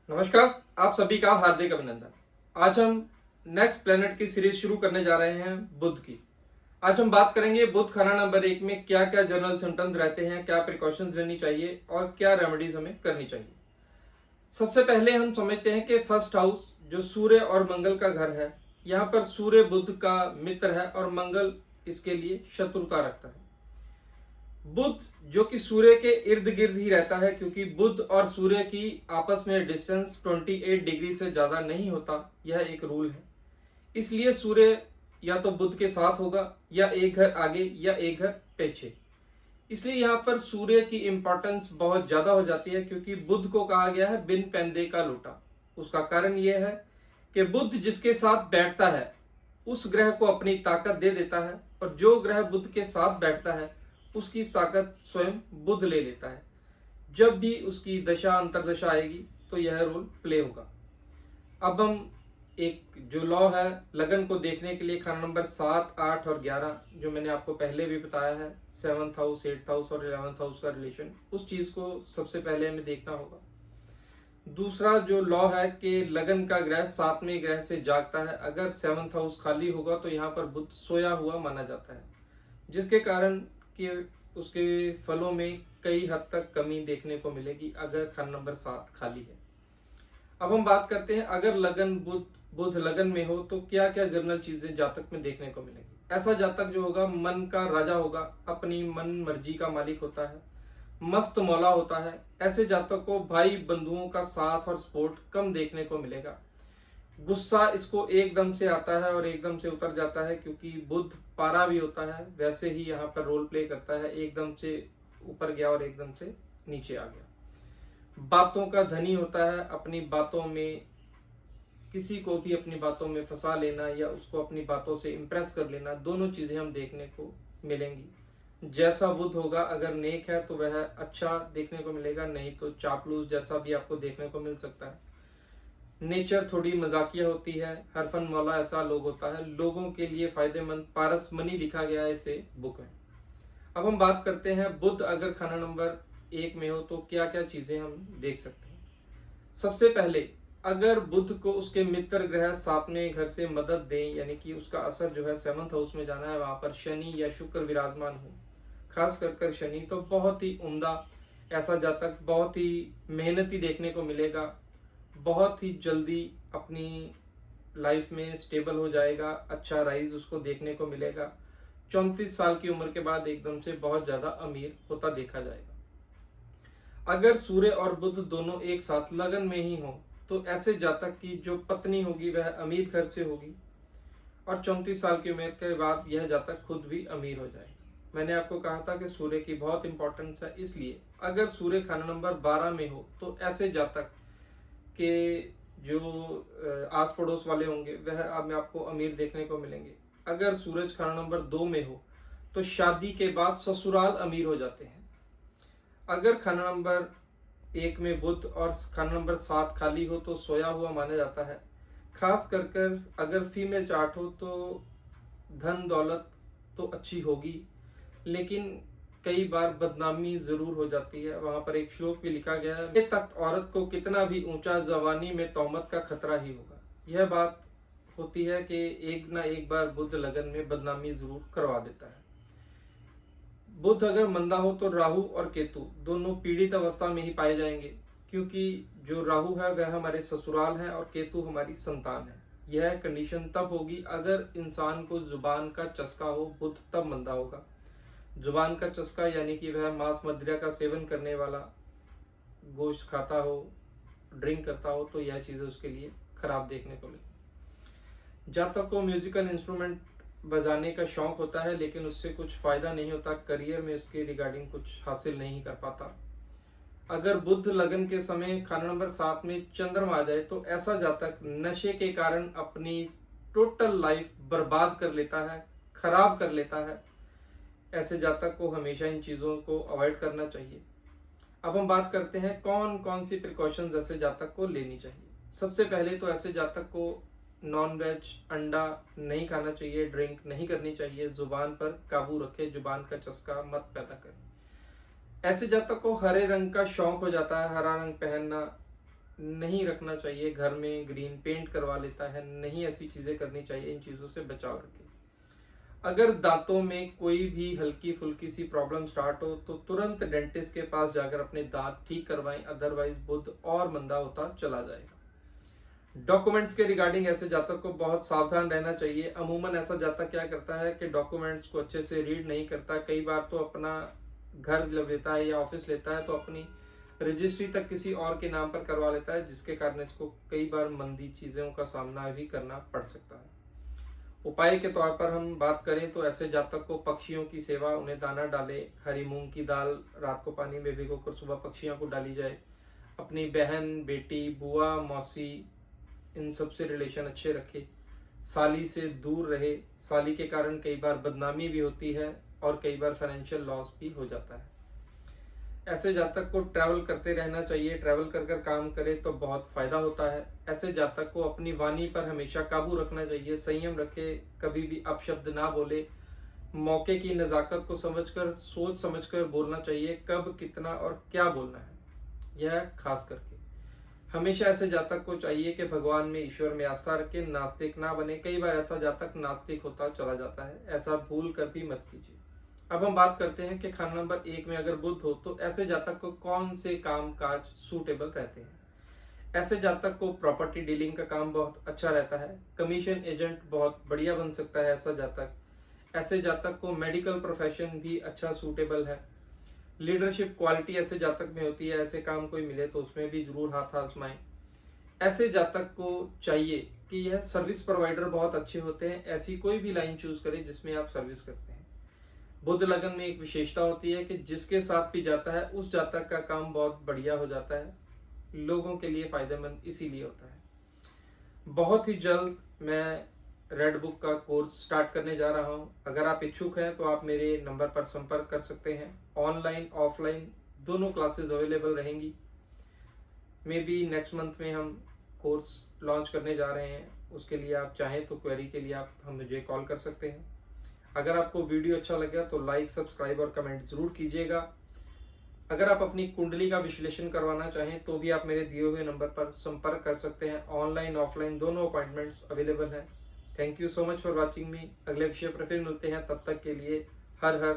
नमस्कार। आप सभी का हार्दिक अभिनंदन। आज हम नेक्स्ट प्लेनेट की सीरीज शुरू करने जा रहे हैं बुध की। आज हम बात करेंगे बुध खाना नंबर 1 में क्या क्या जनरल सिम्टम्स रहते हैं, क्या प्रिकॉशंस लेनी चाहिए और क्या रेमेडीज हमें करनी चाहिए। सबसे पहले हम समझते हैं कि फर्स्ट हाउस जो सूर्य और मंगल का घर है, यहाँ पर सूर्य बुध का मित्र है और मंगल इसके लिए शत्रु का रखता है। बुध जो कि सूर्य के इर्द गिर्द ही रहता है, क्योंकि बुध और सूर्य की आपस में डिस्टेंस 28 डिग्री से ज़्यादा नहीं होता, यह एक रूल है। इसलिए सूर्य या तो बुध के साथ होगा या एक घर आगे या एक घर पीछे। इसलिए यहाँ पर सूर्य की इंपॉर्टेंस बहुत ज़्यादा हो जाती है, क्योंकि बुध को कहा गया है बिन पैंदे का लोटा। उसका कारण यह है कि बुध जिसके साथ बैठता है उस ग्रह को अपनी ताकत दे देता है, और जो ग्रह बुध के साथ बैठता है उसकी ताकत स्वयं बुध ले लेता है। जब भी उसकी दशा अंतरदशा आएगी तो यह रोल प्ले होगा। अब हम एक जो लॉ है लगन को देखने के लिए खाना नंबर 7, 8 और 11, जो मैंने आपको पहले भी बताया है, 7th हाउस, 8th हाउस और 11th हाउस का रिलेशन, उस चीज को सबसे पहले हमें देखना होगा। दूसरा जो लॉ है कि लगन का ग्रह 7वें ग्रह से जागता है। अगर 7th हाउस खाली होगा तो यहाँ पर बुध सोया हुआ माना जाता है, जिसके कारण कि उसके फलों में कई हद तक कमी देखने को मिलेगी अगर खाना नंबर 7 खाली है। अब हम बात करते हैं, अगर लगन बुध लगन में हो तो क्या क्या जर्नल चीजें जातक में देखने को मिलेगी। ऐसा जातक जो होगा मन का राजा होगा, अपनी मन मर्जी का मालिक होता है, मस्त मौला होता है। ऐसे जातक को भाई बंधुओं का साथ और सपोर्ट कम देखने को मिलेगा। गुस्सा इसको एकदम से आता है और एकदम से उतर जाता है, क्योंकि बुध पारा भी होता है, वैसे ही यहाँ पर रोल प्ले करता है, एकदम से ऊपर गया और एकदम से नीचे आ गया। बातों का धनी होता है, अपनी बातों में किसी को भी अपनी बातों में फंसा लेना या उसको अपनी बातों से इम्प्रेस कर लेना, दोनों चीजें हम देखने को मिलेंगी। जैसा बुध होगा, अगर नेक है तो वह अच्छा देखने को मिलेगा, नहीं तो चापलूस जैसा भी आपको देखने को मिल सकता है। नेचर थोड़ी मजाकिया होती है, हरफन मौला ऐसा लोग होता है, लोगों के लिए फायदेमंद, पारस मनी लिखा गया है इसे बुक है। अब हम बात करते हैं बुध अगर खाना नंबर 1 में हो तो क्या क्या चीजें हम देख सकते हैं। सबसे पहले, अगर बुध को उसके मित्र ग्रह 7वें घर से मदद दें, यानी कि उसका असर जो है 7th हाउस में जाना है, वहां पर शनि या शुक्र विराजमान हो, खास कर शनि, तो बहुत ही उम्दा ऐसा जातक बहुत ही मेहनती देखने को मिलेगा, बहुत ही जल्दी अपनी लाइफ में स्टेबल हो जाएगा, अच्छा राइज उसको देखने को मिलेगा। 34 साल की उम्र के बाद एकदम से बहुत ज्यादा अमीर होता देखा जाएगा। अगर सूर्य और बुध दोनों एक साथ लगन में ही हो तो ऐसे जातक की जो पत्नी होगी वह अमीर घर से होगी, और 34 साल की उम्र के बाद यह जातक खुद भी अमीर हो जाएगा। मैंने आपको कहा था कि सूर्य की बहुत इंपॉर्टेंस है, इसलिए अगर सूर्य खाना नंबर 12 में हो तो ऐसे जातक के जो आस पड़ोस वाले होंगे वह अब में आपको अमीर देखने को मिलेंगे। अगर सूरज खाना नंबर 2 में हो तो शादी के बाद ससुराल अमीर हो जाते हैं। अगर खाना नंबर 1 में बुध और खाना नंबर 7 खाली हो तो सोया हुआ माना जाता है। खास कर अगर फीमेल चार्ट हो तो धन दौलत तो अच्छी होगी, लेकिन कई बार बदनामी जरूर हो जाती है। वहां पर एक श्लोक भी लिखा गया है, ये तख्त औरत को कितना भी ऊंचा, जवानी में तोहमत का खतरा ही होगा। यह बात होती है कि एक ना एक बार बुध लगन में बदनामी जरूर करवा देता है। बुध अगर मंदा हो तो राहु और केतु दोनों पीड़ित अवस्था में ही पाए जाएंगे, क्योंकि जो राहु है वह हमारे ससुराल है और केतु हमारी संतान है। यह कंडीशन तब होगी अगर इंसान को जुबान का चस्का हो, बुध तब मंदा होगा। जुबान का चस्का यानी कि वह मांस मदिरा का सेवन करने वाला, गोश्त खाता हो, ड्रिंक करता हो, तो यह चीज़ें उसके लिए खराब देखने को मिले। जातक को म्यूजिकल इंस्ट्रूमेंट बजाने का शौक होता है, लेकिन उससे कुछ फायदा नहीं होता, करियर में उसके रिगार्डिंग कुछ हासिल नहीं कर पाता। अगर बुध लगन के समय खाना नंबर 7 में चंद्रमा आ जाए तो ऐसा जातक नशे के कारण अपनी टोटल लाइफ बर्बाद कर लेता है, खराब कर लेता है। ऐसे जातक को हमेशा इन चीज़ों को अवॉइड करना चाहिए। अब हम बात करते हैं कौन कौन सी प्रिकॉशंस ऐसे जातक को लेनी चाहिए। सबसे पहले तो ऐसे जातक को नॉन वेज, अंडा नहीं खाना चाहिए, ड्रिंक नहीं करनी चाहिए, जुबान पर काबू रखे, जुबान का चस्का मत पैदा करें। ऐसे जातक को हरे रंग का शौक हो जाता है, हरा रंग पहनना, नहीं रखना चाहिए, घर में ग्रीन पेंट करवा लेता है, नहीं ऐसी चीज़ें करनी चाहिए, इन चीज़ों से बचाव रखें। अगर दांतों में कोई भी हल्की फुल्की सी प्रॉब्लम स्टार्ट हो तो तुरंत डेंटिस्ट के पास जाकर अपने दांत ठीक करवाएं, अदरवाइज बुध और मंदा होता चला जाएगा। डॉक्यूमेंट्स के रिगार्डिंग ऐसे जातक को बहुत सावधान रहना चाहिए। अमूमन ऐसा जातक क्या करता है कि डॉक्यूमेंट्स को अच्छे से रीड नहीं करता, कई बार तो अपना घर लेता है या ऑफिस लेता है तो अपनी रजिस्ट्री तक किसी और के नाम पर करवा लेता है, जिसके कारण इसको कई बार मंदी चीज़ों का सामना भी करना पड़ सकता है। उपाय के तौर पर हम बात करें तो ऐसे जातक को पक्षियों की सेवा, उन्हें दाना डाले, हरी मूंग की दाल रात को पानी में भिगोकर सुबह पक्षियों को डाली जाए। अपनी बहन, बेटी, बुआ, मौसी, इन सब से रिलेशन अच्छे रखे। साली से दूर रहे, साली के कारण कई बार बदनामी भी होती है और कई बार फाइनेंशियल लॉस भी हो जाता है। ऐसे जातक को ट्रैवल करते रहना चाहिए, ट्रैवल कर कर काम करे तो बहुत फायदा होता है। ऐसे जातक को अपनी वाणी पर हमेशा काबू रखना चाहिए, संयम रखे, कभी भी अपशब्द ना बोले, मौके की नज़ाकत को समझकर, सोच समझकर बोलना चाहिए, कब कितना और क्या बोलना है, यह खास करके। हमेशा ऐसे जातक को चाहिए कि भगवान में, ईश्वर में आस्था रखे, नास्तिक ना बने। कई बार ऐसा जातक नास्तिक होता चला जाता है, ऐसा भूल कर भी मत कीजिए। अब हम बात करते हैं कि खाना नंबर 1 में अगर बुध हो तो ऐसे जातक को कौन से काम काज सूटेबल रहते हैं। ऐसे जातक को प्रॉपर्टी डीलिंग का काम बहुत अच्छा रहता है, कमीशन एजेंट बहुत बढ़िया बन सकता है ऐसा जातक। ऐसे जातक को मेडिकल प्रोफेशन भी अच्छा सूटेबल है। लीडरशिप क्वालिटी ऐसे जातक में होती है, ऐसे काम कोई मिले तो उसमें भी जरूर हाथ आजमाएं। ऐसे जातक को चाहिए कि यह सर्विस प्रोवाइडर बहुत अच्छे होते हैं, ऐसी कोई भी लाइन चूज करें जिसमें आप सर्विस करते हैं। बुध लगन में एक विशेषता होती है कि जिसके साथ भी जाता है उस जातक का काम बहुत बढ़िया हो जाता है, लोगों के लिए फायदेमंद इसीलिए होता है। बहुत ही जल्द मैं रेड बुक का कोर्स स्टार्ट करने जा रहा हूं। अगर आप इच्छुक हैं तो आप मेरे नंबर पर संपर्क कर सकते हैं। ऑनलाइन ऑफलाइन दोनों क्लासेस अवेलेबल रहेंगी। मे बी नेक्स्ट मंथ में हम कोर्स लॉन्च करने जा रहे हैं, उसके लिए आप चाहें तो क्वेरी के लिए आप मुझे कॉल कर सकते हैं। अगर आपको वीडियो अच्छा लगा तो लाइक, सब्सक्राइब और कमेंट जरूर कीजिएगा। अगर आप अपनी कुंडली का विश्लेषण करवाना चाहें तो भी आप मेरे दिए हुए नंबर पर संपर्क कर सकते हैं। ऑनलाइन ऑफलाइन दोनों अपॉइंटमेंट्स अवेलेबल हैं। Thank you so much for watching मी। अगले विषय पर फिर मिलते हैं, तब तक के लिए हर हर